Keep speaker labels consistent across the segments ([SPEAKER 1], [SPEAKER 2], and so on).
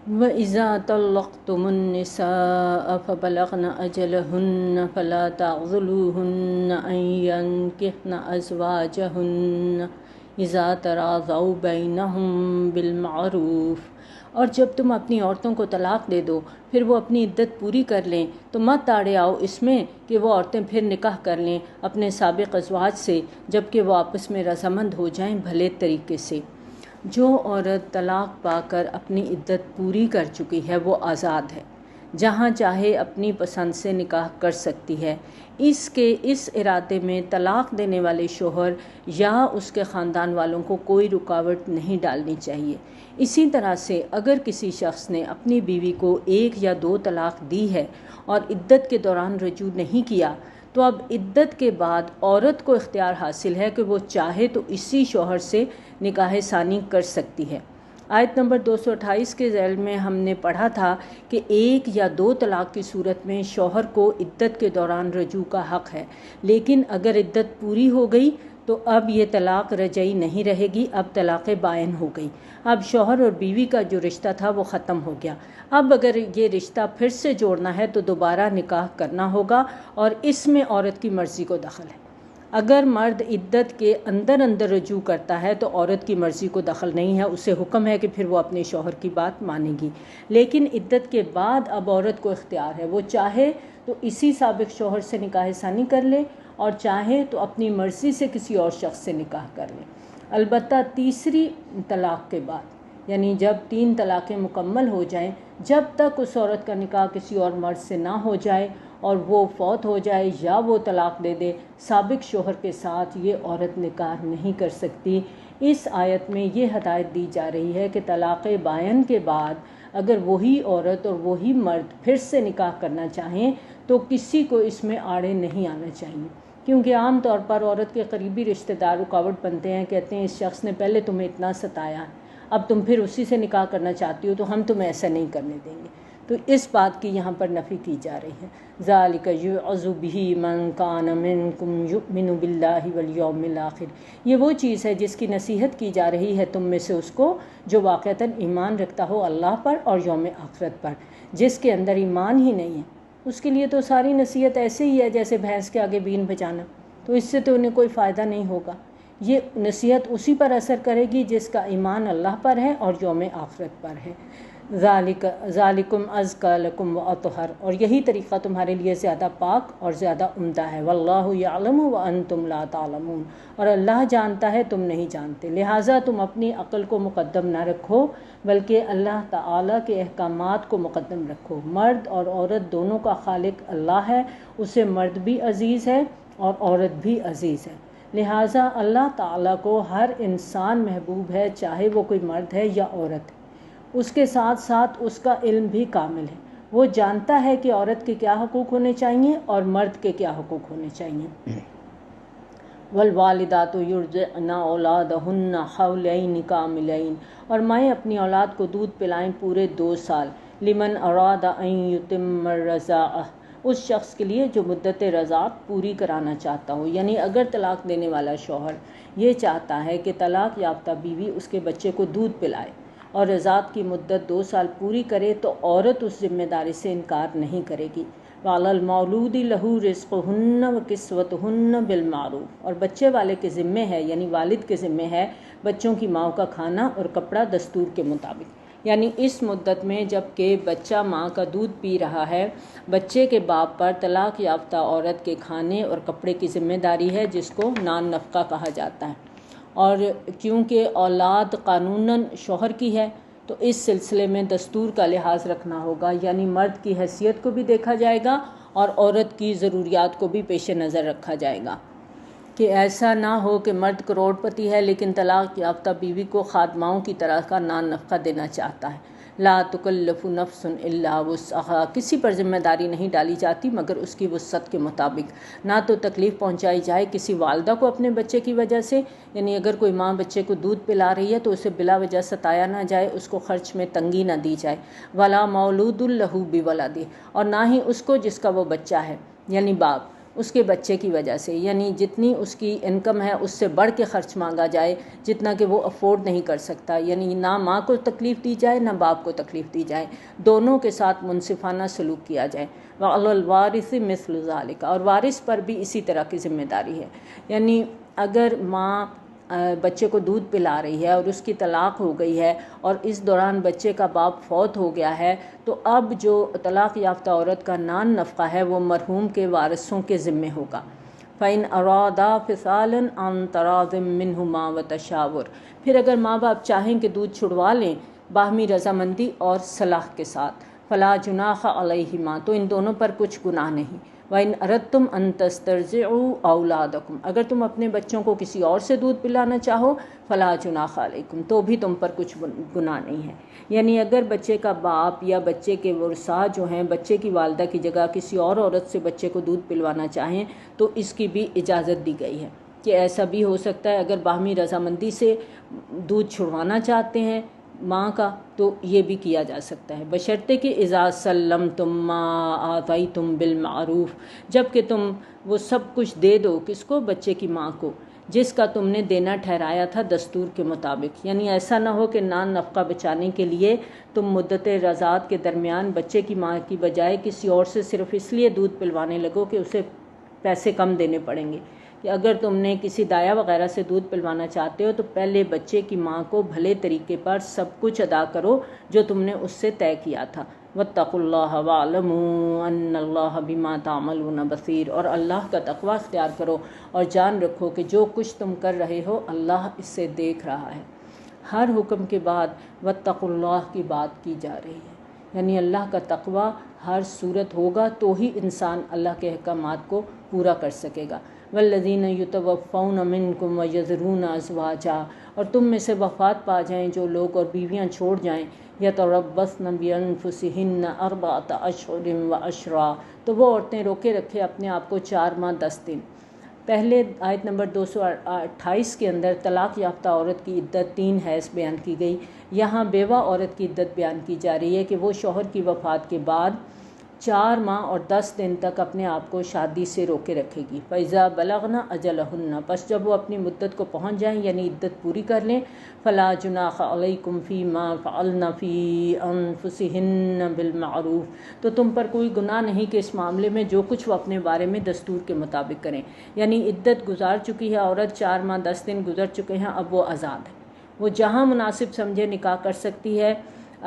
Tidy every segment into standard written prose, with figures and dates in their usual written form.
[SPEAKER 1] وَإِذَا طَلَّقْتُمُ النِّسَاءَ فَبَلَغْنَ أَجَلَهُنَّ فَلَا تَعْضُلُوهُنَّ أَن يَنكِحْنَ أَزْوَاجَهُنَّ إِذَا تَرَاضَوْا بَيْنَهُم بِالْمَعْرُوفِ۔ اور جب تم اپنی عورتوں کو طلاق دے دو پھر وہ اپنی عدت پوری کر لیں تو مت آڑے آؤ اس میں کہ وہ عورتیں پھر نکاح کر لیں اپنے سابق ازواج سے جبکہ وہ آپس میں رضامند ہو جائیں بھلے طریقے سے۔ جو عورت طلاق پا کر اپنی عدت پوری کر چکی ہے وہ آزاد ہے، جہاں چاہے اپنی پسند سے نکاح کر سکتی ہے۔ اس ارادے میں طلاق دینے والے شوہر یا اس کے خاندان والوں کو کوئی رکاوٹ نہیں ڈالنی چاہیے۔ اسی طرح سے اگر کسی شخص نے اپنی بیوی کو 1 یا 2 طلاق دی ہے اور عدت کے دوران رجوع نہیں کیا تو اب عدت کے بعد عورت کو اختیار حاصل ہے کہ وہ چاہے تو اسی شوہر سے نکاح ثانی کر سکتی ہے۔ آیت نمبر 228 کے ذیل میں ہم نے پڑھا تھا کہ 1 یا 2 طلاق کی صورت میں شوہر کو عدت کے دوران رجوع کا حق ہے، لیکن اگر عدت پوری ہو گئی تو اب یہ طلاق رجعی نہیں رہے گی، اب طلاق بائن ہو گئی۔ اب شوہر اور بیوی کا جو رشتہ تھا وہ ختم ہو گیا۔ اب اگر یہ رشتہ پھر سے جوڑنا ہے تو دوبارہ نکاح کرنا ہوگا اور اس میں عورت کی مرضی کو دخل ہے۔ اگر مرد عدت کے اندر رجوع کرتا ہے تو عورت کی مرضی کو دخل نہیں ہے، اسے حکم ہے کہ پھر وہ اپنے شوہر کی بات مانے گی۔ لیکن عدت کے بعد اب عورت کو اختیار ہے، وہ چاہے تو اسی سابق شوہر سے نکاح ثانی کر لے اور چاہے تو اپنی مرضی سے کسی اور شخص سے نکاح کر لے۔ البتہ تیسری طلاق کے بعد یعنی جب 3 طلاقیں مکمل ہو جائیں، جب تک اس عورت کا نکاح کسی اور مرد سے نہ ہو جائے اور وہ فوت ہو جائے یا وہ طلاق دے دے، سابق شوہر کے ساتھ یہ عورت نکاح نہیں کر سکتی۔ اس آیت میں یہ ہدایت دی جا رہی ہے کہ طلاق بائن کے بعد اگر وہی عورت اور وہی مرد پھر سے نکاح کرنا چاہیں تو کسی کو اس میں آڑے نہیں آنا چاہیے، کیونکہ عام طور پر عورت کے قریبی رشتہ دار رکاوٹ بنتے ہیں، کہتے ہیں اس شخص نے پہلے تمہیں اتنا ستایا، اب تم پھر اسی سے نکاح کرنا چاہتی ہو تو ہم تمہیں ایسا نہیں کرنے دیں گے۔ تو اس بات کی یہاں پر نفی کی جا رہی ہے۔ ذالک یوعظ بہ من کان منکم یؤمن باللہ والیوم الآخر۔ یہ وہ چیز ہے جس کی نصیحت کی جا رہی ہے تم میں سے اس کو جو واقعتاً ایمان رکھتا ہو اللہ پر اور یوم آخرت پر۔ جس کے اندر ایمان ہی نہیں ہے اس کے لیے تو ساری نصیحت ایسے ہی ہے جیسے بھینس کے آگے بین بجانا، تو اس سے تو انہیں کوئی فائدہ نہیں ہوگا۔ یہ نصیحت اسی پر اثر کرے گی جس کا ایمان اللہ پر ہے اور یوم آخرت پر ہے۔ ذالکم ازکی لکم واطہر، اور یہی طریقہ تمہارے لیے زیادہ پاک اور زیادہ عمدہ ہے۔ واللہ یعلم وانتم لا تعلمون، اور اللہ جانتا ہے تم نہیں جانتے، لہٰذا تم اپنی عقل کو مقدم نہ رکھو بلکہ اللہ تعالیٰ کے احکامات کو مقدم رکھو۔ مرد اور عورت دونوں کا خالق اللہ ہے، اسے مرد بھی عزیز ہے اور عورت بھی عزیز ہے، لہٰذا اللہ تعالیٰ کو ہر انسان محبوب ہے، چاہے وہ کوئی مرد ہے یا عورت ہے۔ اس کے ساتھ ساتھ اس کا علم بھی کامل ہے، وہ جانتا ہے کہ عورت کے کیا حقوق ہونے چاہیے اور مرد کے کیا حقوق ہونے چاہیے۔ والوالدات یرضعن اولادہن حولین کاملین، اور مائیں اپنی اولاد کو دودھ پلائیں پورے 2 سال۔ لمن اراد ان یتم الرضاعہ، اس شخص کے لیے جو مدت رضاعت پوری کرانا چاہتا ہو، یعنی اگر طلاق دینے والا شوہر یہ چاہتا ہے کہ طلاق یافتہ بیوی اس کے بچے کو دودھ پلائے اور رضاعت کی مدت 2 سال پوری کرے تو عورت اس ذمہ داری سے انکار نہیں کرے گی۔ وعلی المولود لہ رزقہن وکسوتہن بالمعروف، اور بچے والے کے ذمے ہے یعنی والد کے ذمے ہے بچوں کی ماں کا کھانا اور کپڑا دستور کے مطابق، یعنی اس مدت میں جب کہ بچہ ماں کا دودھ پی رہا ہے بچے کے باپ پر طلاق یافتہ عورت کے کھانے اور کپڑے کی ذمہ داری ہے جس کو نان نفقہ کہا جاتا ہے۔ اور کیونکہ اولاد قانوناً شوہر کی ہے تو اس سلسلے میں دستور کا لحاظ رکھنا ہوگا، یعنی مرد کی حیثیت کو بھی دیکھا جائے گا اور عورت کی ضروریات کو بھی پیش نظر رکھا جائے گا، کہ ایسا نہ ہو کہ مرد کروڑ پتی ہے لیکن طلاق یافتہ بیوی کو خادماؤں کی طرح کا نان نفقہ دینا چاہتا ہے۔ لا تکلف نفس الا وسعها، کسی پر ذمہ داری نہیں ڈالی جاتی مگر اس کی وسعت کے مطابق۔ نہ تو تکلیف پہنچائی جائے کسی والدہ کو اپنے بچے کی وجہ سے، یعنی اگر کوئی ماں بچے کو دودھ پلا رہی ہے تو اسے بلا وجہ ستایا نہ جائے، اس کو خرچ میں تنگی نہ دی جائے۔ ولا مولود لہ بولدہ، اور نہ ہی اس کو جس کا وہ بچہ ہے یعنی باپ، اس کے بچے کی وجہ سے، یعنی جتنی اس کی انکم ہے اس سے بڑھ کے خرچ مانگا جائے جتنا کہ وہ افورڈ نہیں کر سکتا، یعنی نہ ماں کو تکلیف دی جائے نہ باپ کو تکلیف دی جائے، دونوں کے ساتھ منصفانہ سلوک کیا جائے۔ وعلی الوارث مثل ذالک، اور وارث پر بھی اسی طرح کی ذمہ داری ہے، یعنی اگر ماں بچے کو دودھ پلا رہی ہے اور اس کی طلاق ہو گئی ہے اور اس دوران بچے کا باپ فوت ہو گیا ہے، تو اب جو طلاق یافتہ عورت کا نان نفقہ ہے وہ مرحوم کے وارثوں کے ذمے ہوگا۔ فَإِنْ أَرَادَا فِصَالًا عَنْ تَرَاضٍ مِّنْهُمَا وَتَشَاوُرٍ، پھر اگر ماں باپ چاہیں کہ دودھ چھڑوا لیں باہمی رضامندی اور صلاح کے ساتھ، فَلَا جُنَاحَ عَلَيْهِمَا، تو ان دونوں پر کچھ گناہ نہیں۔ وَإِنْ أَرَدْتُمْ أَن تَسْتَرْضِعُوا أَوْلَادَكُمْ، اگر تم اپنے بچوں کو کسی اور سے دودھ پلانا چاہو، فَلَا جُنَاحَ عَلَيْكُمْ، تو بھی تم پر کچھ گناہ نہیں ہے۔ یعنی اگر بچے کا باپ یا بچے کے ورثاء جو ہیں بچے کی والدہ کی جگہ کسی اور عورت سے بچے کو دودھ پلوانا چاہیں تو اس کی بھی اجازت دی گئی ہے کہ ایسا بھی ہو سکتا ہے، اگر باہمی رضامندی سے دودھ چھڑوانا چاہتے ہیں ماں کا تو یہ بھی کیا جا سکتا ہے، بشرطے کہ اذا سلمتم ما آتیتم بالمعروف، جب کہ تم وہ سب کچھ دے دو کس کو، بچے کی ماں کو، جس کا تم نے دینا ٹھہرایا تھا دستور کے مطابق۔ یعنی ایسا نہ ہو کہ نان نفقہ بچانے کے لیے تم مدت رضاعت کے درمیان بچے کی ماں کی بجائے کسی اور سے صرف اس لیے دودھ پلوانے لگو کہ اسے پیسے کم دینے پڑیں گے، کہ اگر تم نے کسی دایا وغیرہ سے دودھ پلوانا چاہتے ہو تو پہلے بچے کی ماں کو بھلے طریقے پر سب کچھ ادا کرو جو تم نے اس سے طے کیا تھا۔ واتقوا اللہ واعلموا ان اللہ بما تعملون بصیر، اور اللہ کا تقوی اختیار کرو اور جان رکھو کہ جو کچھ تم کر رہے ہو اللہ اس سے دیکھ رہا ہے۔ ہر حکم کے بعد واتقوا اللہ کی بات کی جا رہی ہے، یعنی اللہ کا تقوی ہر صورت ہوگا تو ہی انسان اللہ کے احکامات کو پورا کر سکے گا۔ والذین یتوفون منکم ویذرون ازواجا، اور تم میں سے وفات پا جائیں جو لوگ اور بیویاں چھوڑ جائیں، یتربصن بانفسہن اربعۃ اشہر وعشرا، تو وہ عورتیں روکے رکھے اپنے آپ کو 4 ماہ 10 دن۔ پہلے آیت نمبر 228 کے اندر طلاق یافتہ عورت کی عدت 3 حیض بیان کی گئی، یہاں بیوہ عورت کی عدت بیان کی جا رہی ہے کہ وہ شوہر کی وفات کے بعد 4 ماہ اور 10 دن تک اپنے آپ کو شادی سے روکے رکھے گی۔ فَإِذَا بَلَغْنَ أَجَلَهُنَّ، پس جب وہ اپنی مدت کو پہنچ جائیں یعنی عدت پوری کر لیں، فَلَا جُنَاحَ عَلَيْكُمْ فِي مَا فَعَلْنَ فِي أَنفُسِهِنَّ بِالْمَعْرُوفِ، تو تم پر کوئی گناہ نہیں کہ اس معاملے میں جو کچھ وہ اپنے بارے میں دستور کے مطابق کریں۔ یعنی عدت گزار چکی ہے عورت، 4 ماہ 10 دن گزر چکے ہیں، اب وہ آزاد ہے، وہ جہاں مناسب سمجھے نکاح کر سکتی ہے۔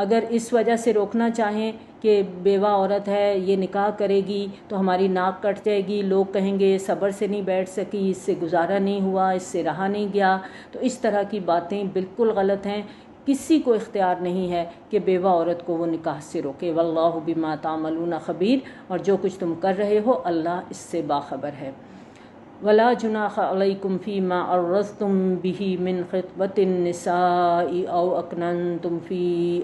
[SPEAKER 1] اگر اس وجہ سے روکنا چاہیں کہ بیوہ عورت ہے یہ نکاح کرے گی تو ہماری ناک کٹ جائے گی، لوگ کہیں گے صبر سے نہیں بیٹھ سکی، اس سے گزارا نہیں ہوا، اس سے رہا نہیں گیا، تو اس طرح کی باتیں بالکل غلط ہیں۔ کسی کو اختیار نہیں ہے کہ بیوہ عورت کو وہ نکاح سے روکے۔ واللہ بما تعملون خبیر، اور جو کچھ تم کر رہے ہو اللہ اس سے باخبر ہے۔ ولا جناح علیکم فیما عرضتم به من خطبۃ النساء او اکننتم فی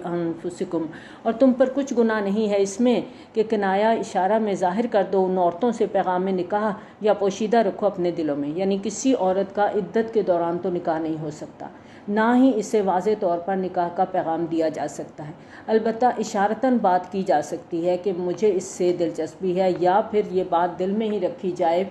[SPEAKER 1] انفسکم، اور تم پر کچھ گناہ نہیں ہے اس میں کہ کنایا اشارہ میں ظاہر کر دو ان عورتوں سے پیغام نکاح یا پوشیدہ رکھو اپنے دلوں میں، یعنی کسی عورت کا عدت کے دوران تو نکاح نہیں ہو سکتا، نہ ہی اسے واضح طور پر نکاح کا پیغام دیا جا سکتا ہے۔ البتہ اشارتاً بات کی جا سکتی ہے کہ مجھے اس سے دلچسپی ہے، یا پھر یہ بات دل میں ہی رکھی جائے،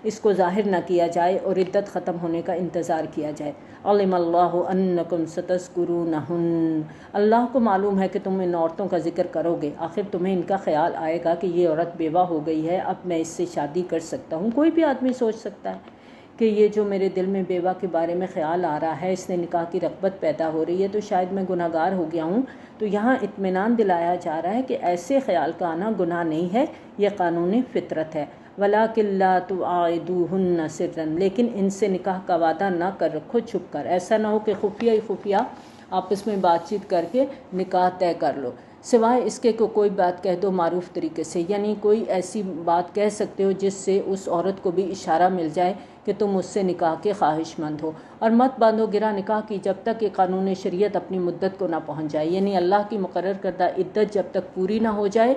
[SPEAKER 1] اس کو ظاہر نہ کیا جائے اور عدت ختم ہونے کا انتظار کیا جائے۔ علم اللہ انکم ستذکرونہن، اللہ کو معلوم ہے کہ تم ان عورتوں کا ذکر کرو گے، آخر تمہیں ان کا خیال آئے گا کہ یہ عورت بیوہ ہو گئی ہے، اب میں اس سے شادی کر سکتا ہوں۔ کوئی بھی آدمی سوچ سکتا ہے کہ یہ جو میرے دل میں بیوہ کے بارے میں خیال آ رہا ہے، اس نے نکاح کی رغبت پیدا ہو رہی ہے، تو شاید میں گناہ گار ہو گیا ہوں۔ تو یہاں اطمینان دلایا جا رہا ہے کہ ایسے خیال کا آنا گناہ نہیں ہے، یہ قانون فطرت ہے۔ وَلَٰكِن لَا تُوعِدُوهُنَّ سِرًّا، لیکن ان سے نکاح کا وعدہ نہ کر رکھو چھپ کر، ایسا نہ ہو کہ خفیہ ہی خفیہ آپس میں بات چیت کر کے نکاح طے کر لو، سوائے اس کے کوئی بات کہہ دو معروف طریقے سے، یعنی کوئی ایسی بات کہہ سکتے ہو جس سے اس عورت کو بھی اشارہ مل جائے کہ تم اس سے نکاح کے خواہش مند ہو، اور مت باندھو گرا نکاح کی جب تک کہ قانون شریعت اپنی مدت کو نہ پہنچ جائے، یعنی اللہ کی مقرر کردہ عدت جب تک پوری نہ ہو جائے۔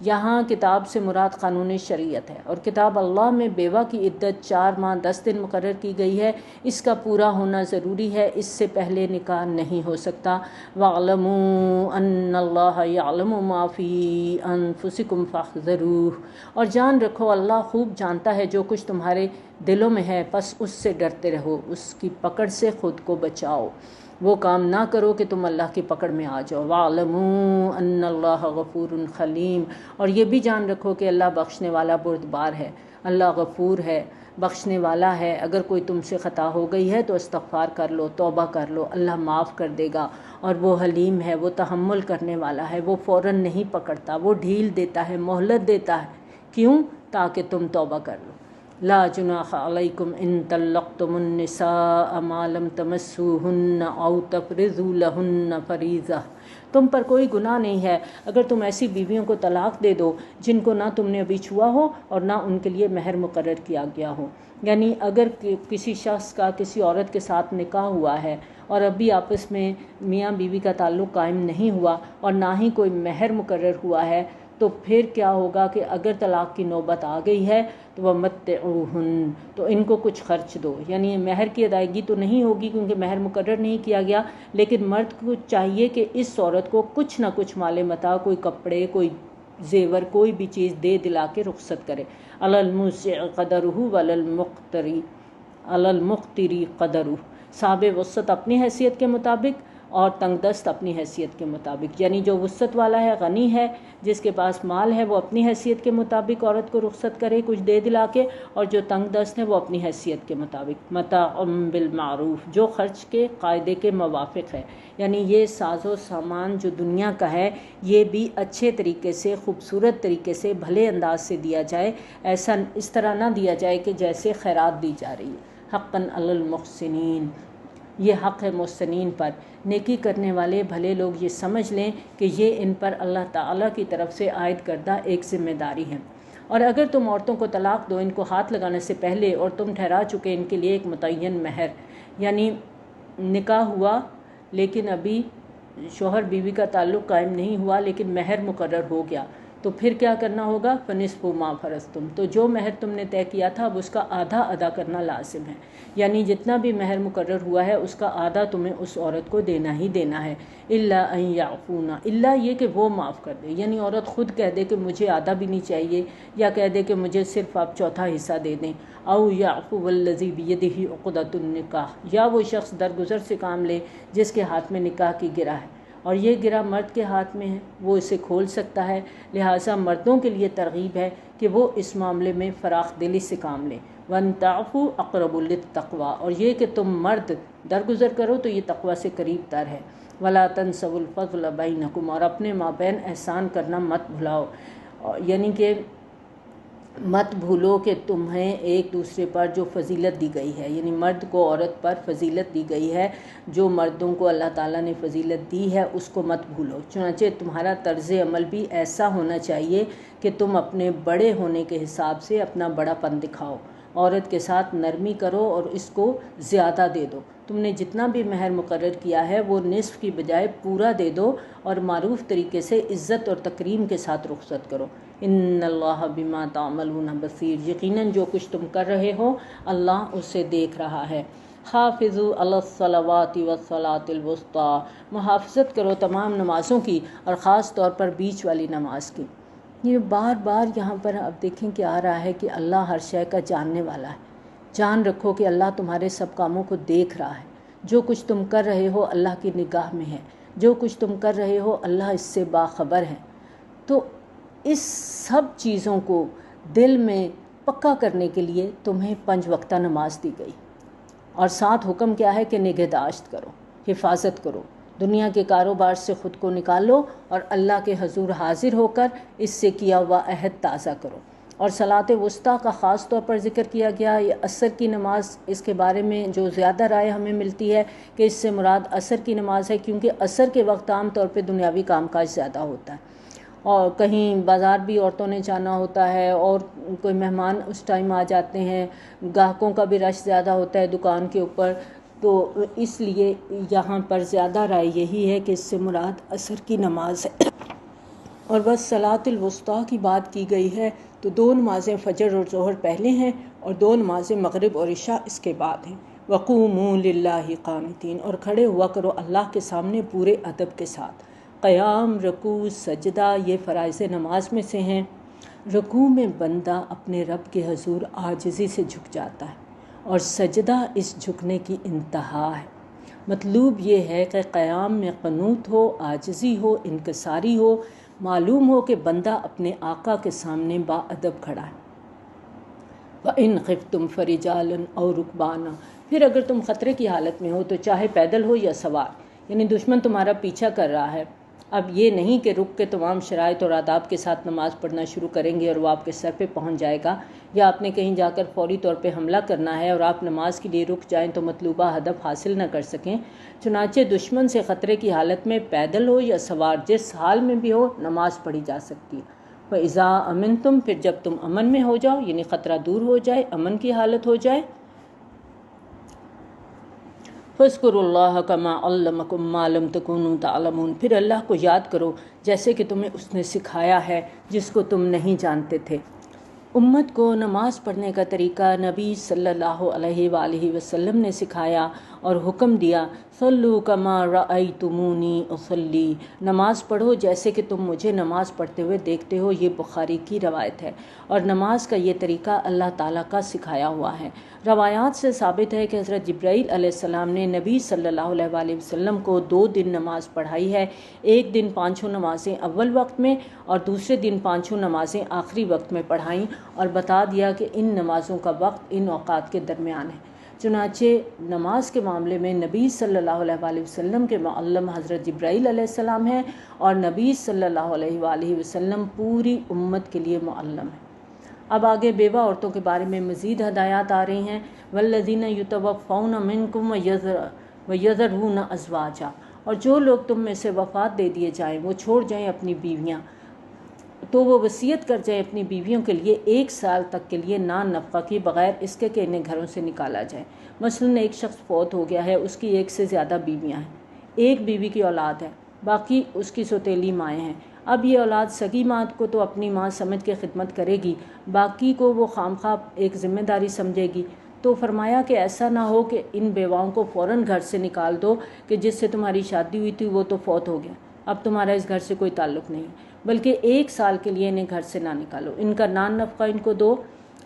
[SPEAKER 1] یہاں کتاب سے مراد قانون شریعت ہے، اور کتاب اللہ میں بیوہ کی عدت 4 ماہ 10 دن مقرر کی گئی ہے، اس کا پورا ہونا ضروری ہے، اس سے پہلے نکاح نہیں ہو سکتا۔ وَاعْلَمُوا أَنَّ اللَّهَ يَعْلَمُ مَا فِي أَنفُسِكُمْ فَاحْذَرُوهُ، اور جان رکھو اللہ خوب جانتا ہے جو کچھ تمہارے دلوں میں ہے، پس اس سے ڈرتے رہو، اس کی پکڑ سے خود کو بچاؤ، وہ کام نہ کرو کہ تم اللہ کی پکڑ میں آ جاؤ۔ وَاعْلَمُوا أَنَّ اللَّهَ غَفُورٌ حَلِيمٌ، اور یہ بھی جان رکھو کہ اللہ بخشنے والا بردبار ہے، اللہ غفور ہے، بخشنے والا ہے۔ اگر کوئی تم سے خطا ہو گئی ہے تو استغفار کر لو، توبہ کر لو، اللہ معاف کر دے گا، اور وہ حلیم ہے، وہ تحمل کرنے والا ہے، وہ فوراً نہیں پکڑتا، وہ ڈھیل دیتا ہے، مہلت دیتا ہے، کیوں؟ تاکہ تم توبہ کر لو۔ لا جناح علیکم ان طلقتم النساء ما لم تمسوهن او تفرضوا لهن فریضہ، تم پر کوئی گناہ نہیں ہے اگر تم ایسی بیویوں کو طلاق دے دو جن کو نہ تم نے ابھی چھوا ہو اور نہ ان کے لیے مہر مقرر کیا گیا ہو۔ یعنی اگر کسی شخص کا کسی عورت کے ساتھ نکاح ہوا ہے اور ابھی آپس میں میاں بیوی کا تعلق قائم نہیں ہوا اور نہ ہی کوئی مہر مقرر ہوا ہے، تو پھر کیا ہوگا کہ اگر طلاق کی نوبت آ گئی ہے تو وَمَتِّعُوهُنَّ، تو ان کو کچھ خرچ دو، یعنی مہر کی ادائیگی تو نہیں ہوگی کیونکہ مہر مقرر نہیں کیا گیا، لیکن مرد کو چاہیے کہ اس عورت کو کچھ نہ کچھ مال متاع، کوئی کپڑے، کوئی زیور، کوئی بھی چیز دے دلا کے رخصت کرے۔ علی الموسع قدرہ وعلی المقتر قدرہ، صاحب وسعت اپنی حیثیت کے مطابق اور تنگ دست اپنی حیثیت کے مطابق، یعنی جو وسعت والا ہے، غنی ہے، جس کے پاس مال ہے، وہ اپنی حیثیت کے مطابق عورت کو رخصت کرے کچھ دے دلا کے، اور جو تنگ دست ہے وہ اپنی حیثیت کے مطابق۔ متاع بالمعروف، جو خرچ کے قاعدے کے موافق ہے، یعنی یہ ساز و سامان جو دنیا کا ہے یہ بھی اچھے طریقے سے، خوبصورت طریقے سے، بھلے انداز سے دیا جائے، ایسا اس طرح نہ دیا جائے کہ جیسے خیرات دی جا رہی ہے۔ حقاً علی المحسنین، یہ حق ہے محسنین پر، نیکی کرنے والے بھلے لوگ یہ سمجھ لیں کہ یہ ان پر اللہ تعالیٰ کی طرف سے عائد کردہ ایک ذمہ داری ہے۔ اور اگر تم عورتوں کو طلاق دو ان کو ہاتھ لگانے سے پہلے اور تم ٹھہرا چکے ان کے لیے ایک متعین مہر، یعنی نکاح ہوا لیکن ابھی شوہر بیوی کا تعلق قائم نہیں ہوا لیکن مہر مقرر ہو گیا، تو پھر کیا کرنا ہوگا؟ فَنِصْفُ مَا فَرَضْتُمْ، تو جو مہر تم نے طے کیا تھا اب اس کا آدھا ادا کرنا لازم ہے، یعنی جتنا بھی مہر مقرر ہوا ہے اس کا آدھا تمہیں اس عورت کو دینا ہی دینا ہے۔ إِلَّا أَن يَعْفُونَ، الا یہ کہ وہ معاف کر دے، یعنی عورت خود کہہ دے کہ مجھے آدھا بھی نہیں چاہیے، یا کہہ دے کہ مجھے صرف آپ چوتھا حصہ دے دیں۔ أَوْ يَعْفُوَ الَّذِي بِيَدِهِ عُقْدَةُ النِّكَاحِ، یا وہ شخص درگزر سے کام لے جس کے ہاتھ میں نکاح کی گرہ ہے، اور یہ گرہ مرد کے ہاتھ میں ہے، وہ اسے کھول سکتا ہے، لہٰذا مردوں کے لیے ترغیب ہے کہ وہ اس معاملے میں فراخ دلی سے کام لیں۔ وَأَن تَعْفُوا أَقْرَبُ لِلتَّقْوَىٰ، اور یہ کہ تم مرد درگزر کرو تو یہ تقوی سے قریب تر ہے۔ وَلَا تَنْسَوُا الْفَضْلَ بَيْنَكُمْ، اور اپنے مابین احسان کرنا مت بھلاؤ، یعنی کہ مت بھولو کہ تمہیں ایک دوسرے پر جو فضیلت دی گئی ہے، یعنی مرد کو عورت پر فضیلت دی گئی ہے، جو مردوں کو اللہ تعالیٰ نے فضیلت دی ہے اس کو مت بھولو۔ چنانچہ تمہارا طرز عمل بھی ایسا ہونا چاہیے کہ تم اپنے بڑے ہونے کے حساب سے اپنا بڑا پن دکھاؤ، عورت کے ساتھ نرمی کرو اور اس کو زیادہ دے دو، تم نے جتنا بھی مہر مقرر کیا ہے وہ نصف کی بجائے پورا دے دو، اور معروف طریقے سے عزت اور تکریم کے ساتھ رخصت کرو۔ ان اللہ بما تعملون بصیر، یقیناً جو کچھ تم کر رہے ہو اللہ اسے دیکھ رہا ہے۔ حافظوا علی الصلوات والصلاۃ الوسطیٰ، محافظت کرو تمام نمازوں کی اور خاص طور پر بیچ والی نماز کی۔ یہ بار بار یہاں پر اب دیکھیں کہ آ رہا ہے کہ اللہ ہر شے کا جاننے والا ہے۔ جان رکھو کہ اللہ تمہارے سب کاموں کو دیکھ رہا ہے، جو کچھ تم کر رہے ہو اللہ کی نگاہ میں ہے، جو کچھ تم کر رہے ہو اللہ اس سے باخبر ہے۔ تو اس سب چیزوں کو دل میں پکا کرنے کے لیے تمہیں 5 وقتہ نماز دی گئی، اور ساتھ حکم کیا ہے کہ نگہداشت کرو، حفاظت کرو، دنیا کے کاروبار سے خود کو نکالو اور اللہ کے حضور حاضر ہو کر اس سے کیا ہوا عہد تازہ کرو۔ اور صلاۃ وسطیٰ کا خاص طور پر ذکر کیا گیا، یہ عصر کی نماز، اس کے بارے میں جو زیادہ رائے ہمیں ملتی ہے کہ اس سے مراد عصر کی نماز ہے، کیونکہ عصر کے وقت عام طور پہ دنیاوی کام کاج زیادہ ہوتا ہے، اور کہیں بازار بھی عورتوں نے جانا ہوتا ہے اور کوئی مہمان اس ٹائم آ جاتے ہیں، گاہکوں کا بھی رش زیادہ ہوتا ہے دکان کے اوپر، تو اس لیے یہاں پر زیادہ رائے یہی ہے کہ اس سے مراد عصر کی نماز ہے۔ اور بس صلاۃ الوسطیٰ کی بات کی گئی ہے تو 2 نمازیں فجر اور ظہر پہلے ہیں اور 2 نمازیں مغرب اور عشاء اس کے بعد ہیں۔ وَقُومُوا لِلَّهِ قَانِتِينَ، اور کھڑے ہوا کرو اللہ کے سامنے پورے ادب کے ساتھ۔ قیام، رکوع، سجدہ یہ فرائض نماز میں سے ہیں۔ رکوع میں بندہ اپنے رب کے حضور عاجزی سے جھک جاتا ہے اور سجدہ اس جھکنے کی انتہا ہے۔ مطلوب یہ ہے کہ قیام میں قنوت ہو، عاجزی ہو، انکساری ہو، معلوم ہو کہ بندہ اپنے آقا کے سامنے با ادب کھڑا ہے۔ وَإِنْ خِفْتُمْ فَرِجَالًا أَوْ رُكْبَانًا، پھر اگر تم خطرے کی حالت میں ہو تو چاہے پیدل ہو یا سوار، یعنی دشمن تمہارا پیچھا کر رہا ہے۔ اب یہ نہیں کہ رک کے تمام شرائط اور آداب کے ساتھ نماز پڑھنا شروع کریں گے اور وہ آپ کے سر پہ پہنچ جائے گا، یا آپ نے کہیں جا کر فوری طور پہ حملہ کرنا ہے اور آپ نماز کے لیے رک جائیں تو مطلوبہ ہدف حاصل نہ کر سکیں۔ چنانچہ دشمن سے خطرے کی حالت میں پیدل ہو یا سوار، جس حال میں بھی ہو نماز پڑھی جا سکتی ہے۔ فَإِذَا أَمِنْتُمْ، پھر جب تم امن میں ہو جاؤ، یعنی خطرہ دور ہو جائے، امن کی حالت ہو جائے، فَاذْكُرُوا اللَّهَ كَمَا عَلَّمَكُم مَّا لَمْ تَكُونُوا تَعْلَمُونَ، پھر اللہ کو یاد کرو جیسے کہ تمہیں اس نے سکھایا ہے جس کو تم نہیں جانتے تھے۔ امت کو نماز پڑھنے کا طریقہ نبی صلی اللہ علیہ وآلہ وسلم نے سکھایا اور حکم دیا، صلوا کما رأیتمونی اصلی، نماز پڑھو جیسے کہ تم مجھے نماز پڑھتے ہوئے دیکھتے ہو۔ یہ بخاری کی روایت ہے اور نماز کا یہ طریقہ اللہ تعالیٰ کا سکھایا ہوا ہے۔ روایات سے ثابت ہے کہ حضرت جبرائیل علیہ السلام نے نبی صلی اللہ علیہ وآلہ وسلم کو 2 دن نماز پڑھائی ہے، ایک دن 5 نمازیں اول وقت میں اور دوسرے دن 5 نمازیں آخری وقت میں پڑھائیں، اور بتا دیا کہ ان نمازوں کا وقت ان اوقات کے درمیان ہے۔ چنانچہ نماز کے معاملے میں نبی صلی اللہ علیہ وآلہ وسلم کے معلم حضرت جبرائیل علیہ السلام ہیں اور نبی صلی اللہ علیہ وآلہ وسلم پوری امت کے لیے معلم ہیں۔ اب آگے بیوہ عورتوں کے بارے میں مزید ہدایات آ رہی ہیں۔ وَالَّذِينَ يُتَوَفَّوْنَ مِنْكُمْ وَيَذَرُونَ أَزْوَاجًا، اور جو لوگ تم میں سے وفات دے دیے جائیں، وہ چھوڑ جائیں اپنی بیویاں، تو وہ وصیت کر جائیں اپنی بیویوں کے لیے 1 سال تک کے لیے نان نفقہ کی، بغیر اس کے کہ انہیں گھروں سے نکالا جائے۔ مثلاً ایک شخص فوت ہو گیا ہے، اس کی 1 سے زیادہ بیویاں ہیں، ایک بیوی کی اولاد ہے، باقی اس کی سوتیلی مائیں ہیں۔ اب یہ اولاد سگی ماں کو تو اپنی ماں سمجھ کے خدمت کرے گی، باقی کو وہ خامخواہ ایک ذمہ داری سمجھے گی۔ تو فرمایا کہ ایسا نہ ہو کہ ان بیواؤں کو فوراً گھر سے نکال دو کہ جس سے تمہاری شادی ہوئی تھی وہ تو فوت ہو گیا، اب تمہارا اس گھر سے کوئی تعلق نہیں، بلکہ 1 سال کے لیے انہیں گھر سے نہ نکالو، ان کا نان نفقہ ان کو دو۔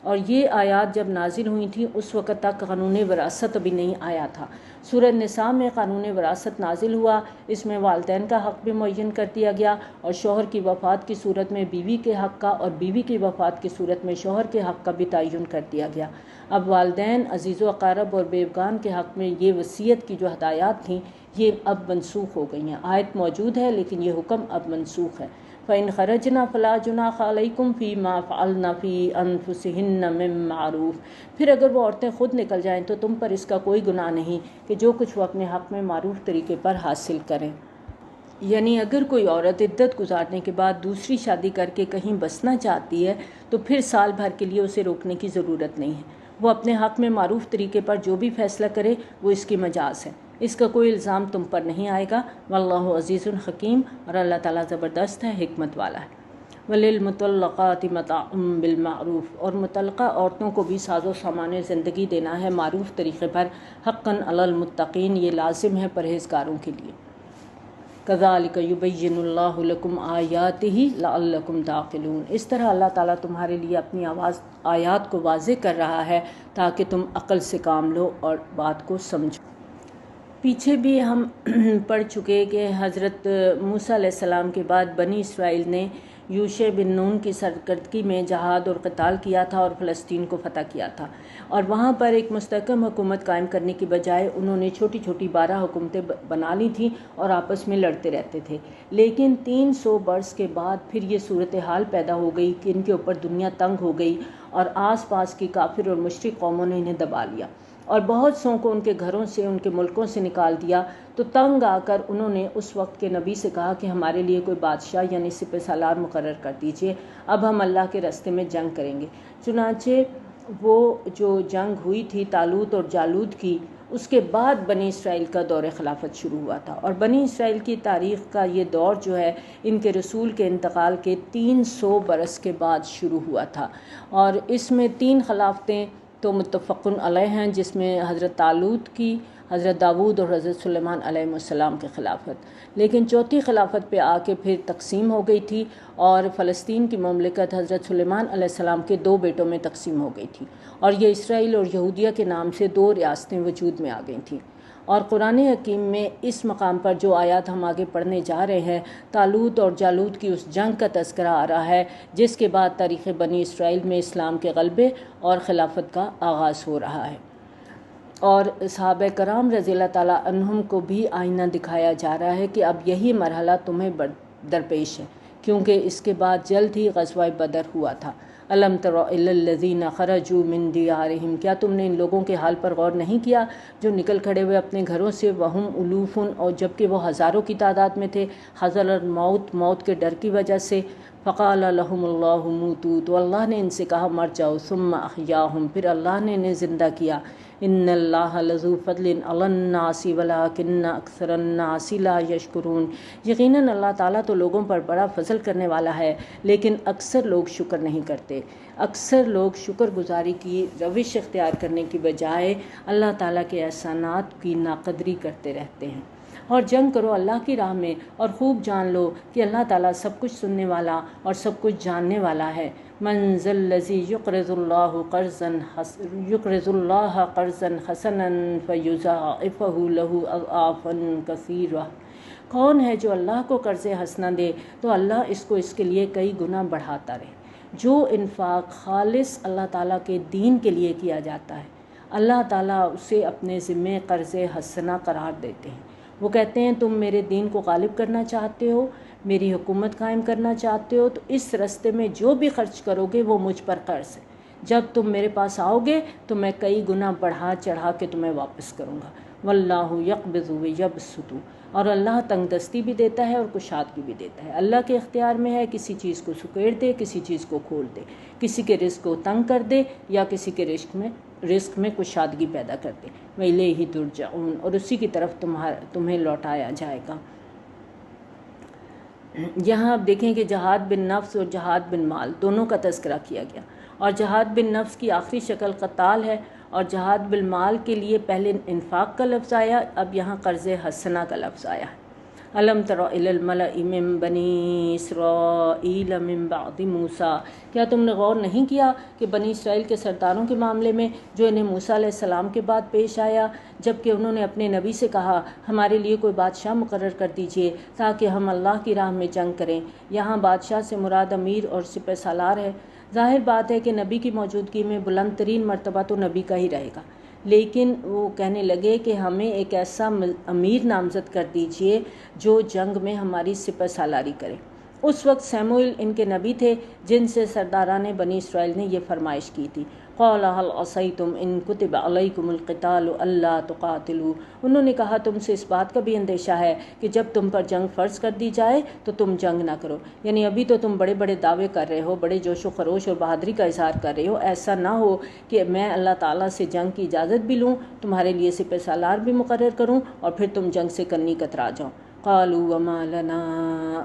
[SPEAKER 1] اور یہ آیات جب نازل ہوئی تھیں اس وقت تک قانون وراثت ابھی نہیں آیا تھا۔ سورہ نساء میں قانون وراثت نازل ہوا، اس میں والدین کا حق بھی معین کر دیا گیا اور شوہر کی وفات کی صورت میں بیوی کے حق کا اور بیوی کی وفات کی صورت میں شوہر کے حق کا بھی تعین کر دیا گیا۔ اب والدین، عزیز و اقارب اور بیوگان کے حق میں یہ وصیت کی جو ہدایات تھیں یہ اب منسوخ ہو گئی ہیں۔ آیت موجود ہے لیکن یہ حکم اب منسوخ ہے۔ فَإِنْ خَرَجْنَا فَلَا جُنَاحَ عَلَيْكُمْ فِي مَا فَعَلْنَا فِي أَنفُسِهِنَّ مِن مَّعْرُوفٍ، پھر اگر وہ عورتیں خود نکل جائیں تو تم پر اس کا کوئی گناہ نہیں کہ جو کچھ وہ اپنے حق میں معروف طریقے پر حاصل کریں۔ یعنی اگر کوئی عورت عدت گزارنے کے بعد دوسری شادی کر کے کہیں بسنا چاہتی ہے تو پھر سال بھر کے لیے اسے روکنے کی ضرورت نہیں ہے، وہ اپنے حق میں معروف طریقے پر جو بھی فیصلہ کرے وہ اس کی مجاز ہے، اس کا کوئی الزام تم پر نہیں آئے گا۔ واللہ عزیز حکیم، اور اللہ تعالیٰ زبردست ہے، حکمت والا ہے۔ وَلِلْمُطَلَّقَاتِ مَتَاعٌ بِالْمَعْرُوفِ، اور مطلقہ عورتوں کو بھی ساز و سامان زندگی دینا ہے معروف طریقے پر، حقاً علی المتقین، یہ لازم ہے پرہیزگاروں کے لیے۔ کذالک یبین اللہ لکم آیاتہ لعلکم تعقلون، اس طرح اللہ تعالیٰ تمہارے لیے اپنی آیات کو واضح کر رہا ہے تاکہ تم عقل سے کام لو اور بات کو سمجھو۔ پیچھے بھی ہم پڑھ چکے کہ حضرت موسیٰ علیہ السلام کے بعد بنی اسرائیل نے یوشع بن نون کی سرکردگی میں جہاد اور قتال کیا تھا اور فلسطین کو فتح کیا تھا، اور وہاں پر ایک مستحکم حکومت قائم کرنے کی بجائے انہوں نے چھوٹی چھوٹی 12 حکومتیں بنا لی تھیں اور آپس میں لڑتے رہتے تھے۔ لیکن 300 برس کے بعد پھر یہ صورتحال پیدا ہو گئی کہ ان کے اوپر دنیا تنگ ہو گئی اور آس پاس کی کافر اور مشرک قوموں نے انہیں دبا لیا، اور بہت سوں کو ان کے گھروں سے ان کے ملکوں سے نکال دیا، تو تنگ آ کر انہوں نے اس وقت کے نبی سے کہا کہ ہمارے لیے کوئی بادشاہ یعنی سپہ سالار مقرر کر دیجئے، اب ہم اللہ کے راستے میں جنگ کریں گے۔ چنانچہ وہ جو جنگ ہوئی تھی طالوت اور جالوت کی، اس کے بعد بنی اسرائیل کا دور خلافت شروع ہوا تھا، اور بنی اسرائیل کی تاریخ کا یہ دور جو ہے ان کے رسول کے انتقال کے 300 برس کے بعد شروع ہوا تھا، اور اس میں 3 خلافتیں تو متفقن علیہ ہیں، جس میں حضرت طالوت کی، حضرت داود اور حضرت سلیمان علیہ السلام کی خلافت، لیکن چوتھی خلافت پہ آ کے پھر تقسیم ہو گئی تھی، اور فلسطین کی مملکت حضرت سلیمان علیہ السلام کے 2 بیٹوں میں تقسیم ہو گئی تھی، اور یہ اسرائیل اور یہودیہ کے نام سے 2 ریاستیں وجود میں آ گئی تھیں۔ اور قرآن حکیم میں اس مقام پر جو آیات ہم آگے پڑھنے جا رہے ہیں، طالوت اور جالوت کی اس جنگ کا تذکرہ آ رہا ہے، جس کے بعد تاریخ بنی اسرائیل میں اسلام کے غلبے اور خلافت کا آغاز ہو رہا ہے، اور صحابہ کرام رضی اللہ تعالیٰ عنہم کو بھی آئینہ دکھایا جا رہا ہے کہ اب یہی مرحلہ تمہیں درپیش ہے، کیونکہ اس کے بعد جلد ہی غزوہ بدر ہوا تھا۔ الم تر الی الذین خرجوا من دیارہم، کیا تم نے ان لوگوں کے حال پر غور نہیں کیا جو نکل کھڑے ہوئے اپنے گھروں سے، وہم الوف، اور جبکہ وہ ہزاروں کی تعداد میں تھے، حذر الموت، موت کے ڈر کی وجہ سے، فقال لهم اللہ موتوا، تو اللہ نے ان سے کہا مر جاؤ، ثم احیاہم، پھر اللہ نے انہیں زندہ کیا۔ ان اللہ لذو فضل علی الناس ولکن اکثر الناس لا یشکرون، یقیناً اللہ تعالیٰ تو لوگوں پر بڑا فضل کرنے والا ہے، لیکن اکثر لوگ شکر نہیں کرتے۔ اکثر لوگ شکر گزاری کی روش اختیار کرنے کی بجائے اللہ تعالیٰ کے احسانات کی ناقدری کرتے رہتے ہیں۔ اور جنگ کرو اللہ کی راہ میں، اور خوب جان لو کہ اللہ تعالیٰ سب کچھ سننے والا اور سب کچھ جاننے والا ہے۔ من ذا الذی یقرض اللہ قرضا حسنا فیضاعفہ لہ اضعافا کثیرہ، کون ہے جو اللہ کو قرض حسنہ دے تو اللہ اس کو اس کے لیے کئی گنا بڑھاتا رہے۔ جو انفاق خالص اللہ تعالیٰ کے دین کے لیے کیا جاتا ہے، اللہ تعالیٰ اسے اپنے ذمے قرض حسنہ قرار دیتے ہیں۔ وہ کہتے ہیں تم میرے دین کو غالب کرنا چاہتے ہو، میری حکومت قائم کرنا چاہتے ہو، تو اس راستے میں جو بھی خرچ کرو گے وہ مجھ پر قرض ہے، جب تم میرے پاس آؤ گے تو میں کئی گنا بڑھا چڑھا کے تمہیں واپس کروں گا۔ واللہ یقبض ویبسط، اور اللہ تنگ دستی بھی دیتا ہے اور کشادگی بھی دیتا ہے۔ اللہ کے اختیار میں ہے کسی چیز کو سکیڑ دے، کسی چیز کو کھول دے، کسی کے رزق کو تنگ کر دے یا کسی کے رزق میں کشادگی پیدا کر دے۔ وَإِلَيْهِ تُرْجَعُونَ، اور اسی کی طرف تمہیں لوٹایا جائے گا۔ یہاں آپ دیکھیں کہ جہاد بن نفس اور جہاد بن مال دونوں کا تذکرہ کیا گیا، اور جہاد بن نفس کی آخری شکل قتال ہے، اور جہاد بالمال کے لیے پہلے انفاق کا لفظ آیا، اب یہاں قرض حسنہ کا لفظ آیا ہے۔ الم تر الی الملأ من بنی اسرائیل من بعد موسیٰ، کیا تم نے غور نہیں کیا کہ بنی اسرائیل کے سرداروں کے معاملے میں جو انہیں موسیٰ علیہ السلام کے بعد پیش آیا، جبکہ انہوں نے اپنے نبی سے کہا ہمارے لیے کوئی بادشاہ مقرر کر دیجئے تاکہ ہم اللہ کی راہ میں جنگ کریں۔ یہاں بادشاہ سے مراد امیر اور سپہ سالار ہے۔ ظاہر بات ہے کہ نبی کی موجودگی میں بلند ترین مرتبہ تو نبی کا ہی رہے گا، لیکن وہ کہنے لگے کہ ہمیں ایک ایسا امیر نامزد کر دیجئے جو جنگ میں ہماری سپہ سالاری کرے۔ اس وقت سیموئیل ان کے نبی تھے جن سے سرداران بنی اسرائیل نے یہ فرمائش کی تھی۔ قال هل عصیتم ان کتب علیکم القتال الا تقاتلوا، انہوں نے کہا تم سے اس بات کا بھی اندیشہ ہے کہ جب تم پر جنگ فرض کر دی جائے تو تم جنگ نہ کرو، یعنی ابھی تو تم بڑے بڑے دعوے کر رہے ہو، بڑے جوش و خروش اور بہادری کا اظہار کر رہے ہو، ایسا نہ ہو کہ میں اللہ تعالیٰ سے جنگ کی اجازت بھی لوں، تمہارے لیے سپہ سالار بھی مقرر کروں اور پھر تم جنگ سے کنی کترا جاؤ۔ قالوا وما لنا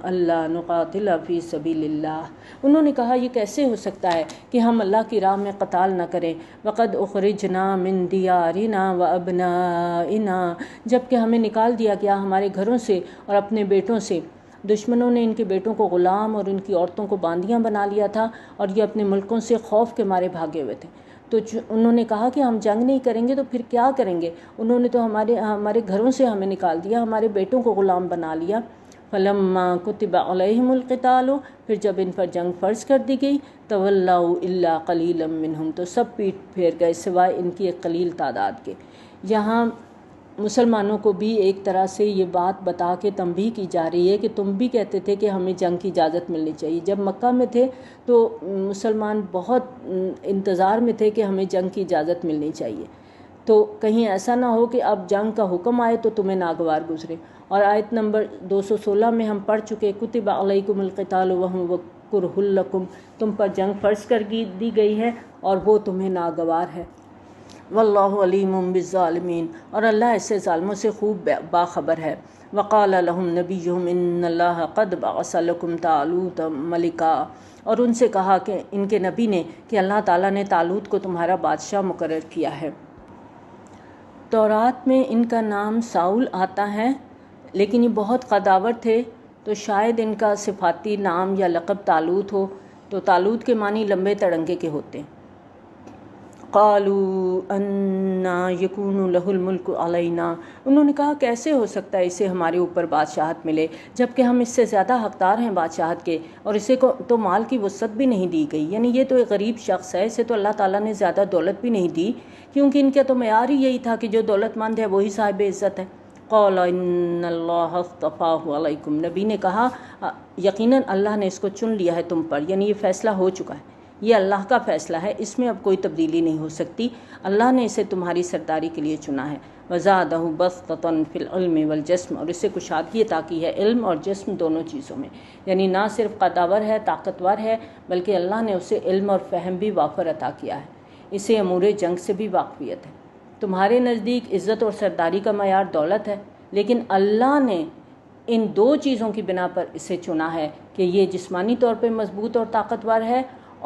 [SPEAKER 1] الا نقاتل فی سبیل اللہ، انہوں نے کہا یہ کیسے ہو سکتا ہے کہ ہم اللہ کی راہ میں قتال نہ کریں، وقد اخرجنا من دیارنا وابنائنا، جبکہ ہمیں نکال دیا گیا ہمارے گھروں سے اور اپنے بیٹوں سے۔ دشمنوں نے ان کے بیٹوں کو غلام اور ان کی عورتوں کو باندیاں بنا لیا تھا، اور یہ اپنے ملکوں سے خوف کے مارے بھاگے ہوئے تھے۔ تو انہوں نے کہا کہ ہم جنگ نہیں کریں گے تو پھر کیا کریں گے، انہوں نے تو ہمارے گھروں سے ہمیں نکال دیا، ہمارے بیٹوں کو غلام بنا لیا۔ فلما کتب علیہم القتال، پھر جب ان پر جنگ فرض کر دی گئی، تولوا الا قلیلا منہم، تو سب پیٹ پھیر گئے سوائے ان کی ایک قلیل تعداد کے۔ یہاں مسلمانوں کو بھی ایک طرح سے یہ بات بتا کے تنبیہ کی جا رہی ہے کہ تم بھی کہتے تھے کہ ہمیں جنگ کی اجازت ملنی چاہیے۔ جب مکہ میں تھے تو مسلمان بہت انتظار میں تھے کہ ہمیں جنگ کی اجازت ملنی چاہیے، تو کہیں ایسا نہ ہو کہ اب جنگ کا حکم آئے تو تمہیں ناگوار گزرے۔ اور آیت نمبر 216 میں ہم پڑھ چکے کتب علیکم القتال وهو کرہ لکم، تم پر جنگ فرض کر دی گئی ہے اور وہ تمہیں ناگوار ہے۔ واللہ علیم بالظالمین، اور اللہ ایسے ظالموں سے خوب باخبر ہے۔ وقال لهم نبیہم ان اللہ قد بعث لکم طالوت ملکا، اور ان سے کہا کہ ان کے نبی نے کہ اللہ تعالیٰ نے طالوت کو تمہارا بادشاہ مقرر کیا ہے۔ تورات میں ان کا نام ساؤل آتا ہے، لیکن یہ بہت قداور تھے تو شاید ان کا صفاتی نام یا لقب طالوت ہو، تو طالوت کے معنی لمبے تڑنگے کے ہوتے ہیں۔ قالوا انا یکون لہ الملک علینا، انہوں نے کہا کیسے ہو سکتا ہے اسے ہمارے اوپر بادشاہت ملے جبکہ ہم اس سے زیادہ حقدار ہیں بادشاہت کے، اور اسے کو تو مال کی وسعت بھی نہیں دی گئی، یعنی یہ تو ایک غریب شخص ہے، اسے تو اللہ تعالیٰ نے زیادہ دولت بھی نہیں دی، کیونکہ ان کا تو معیار ہی یہی تھا کہ جو دولت مند ہے وہی صاحب عزت ہے۔ قال ان اللہ اصطفاہ علیکم، نبی نے کہا یقیناً اللہ نے اس کو چن لیا ہے تم پر، یعنی یہ فیصلہ ہو چکا ہے، یہ اللہ کا فیصلہ ہے، اس میں اب کوئی تبدیلی نہیں ہو سکتی، اللہ نے اسے تمہاری سرداری کے لیے چنا ہے۔ وزادہ بسطۃ فی العلم والجسم، اور اسے کشادگی عطا کی ہے علم اور جسم دونوں چیزوں میں، یعنی نہ صرف قداور ہے طاقتور ہے بلکہ اللہ نے اسے علم اور فہم بھی وافر عطا کیا ہے، اسے امور جنگ سے بھی واقفیت ہے۔ تمہارے نزدیک عزت اور سرداری کا معیار دولت ہے، لیکن اللہ نے ان دو چیزوں کی بنا پر اسے چنا ہے کہ یہ جسمانی طور پہ مضبوط اور طاقتور ہے،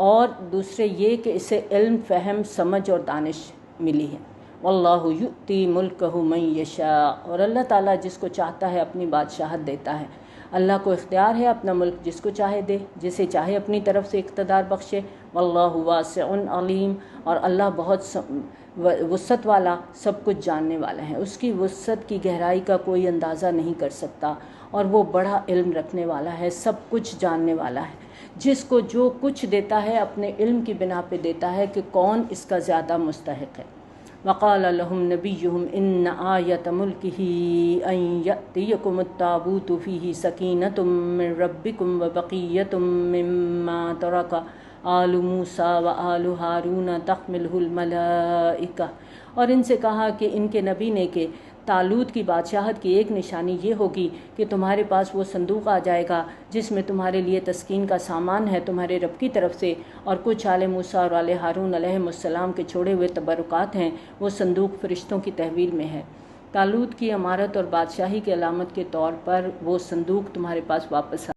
[SPEAKER 1] اور دوسرے یہ کہ اسے علم، فہم، سمجھ اور دانش ملی ہے۔ واللہ یؤتی ملکہ من یشاء، اور اللہ تعالیٰ جس کو چاہتا ہے اپنی بادشاہت دیتا ہے، اللہ کو اختیار ہے اپنا ملک جس کو چاہے دے، جسے چاہے اپنی طرف سے اقتدار بخشے۔ واللہ واسع علیم، اور اللہ بہت وسعت والا، سب کچھ جاننے والا ہے، اس کی وسعت کی گہرائی کا کوئی اندازہ نہیں کر سکتا، اور وہ بڑا علم رکھنے والا ہے، سب کچھ جاننے والا ہے، جس کو جو کچھ دیتا ہے اپنے علم کی بنا پہ دیتا ہے کہ کون اس کا زیادہ مستحق ہے۔ وقال لهم نبیہم ان آیۃ ملکہ ان یأتیکم التابوت فیہ سکینۃ من ربکم وبقیۃ مما ترک آل موسیٰ وآل ہارون تحملہ الملائکہ، اور ان سے کہا کہ ان کے نبی نے کہ طالوت کی بادشاہت کی ایک نشانی یہ ہوگی کہ تمہارے پاس وہ صندوق آ جائے گا جس میں تمہارے لیے تسکین کا سامان ہے تمہارے رب کی طرف سے، اور کچھ آل موسیٰ اور آل ہارون علیہ السلام کے چھوڑے ہوئے تبرکات ہیں، وہ صندوق فرشتوں کی تحویل میں ہے۔ طالوت کی امارت اور بادشاہی کی علامت کے طور پر وہ صندوق تمہارے پاس واپس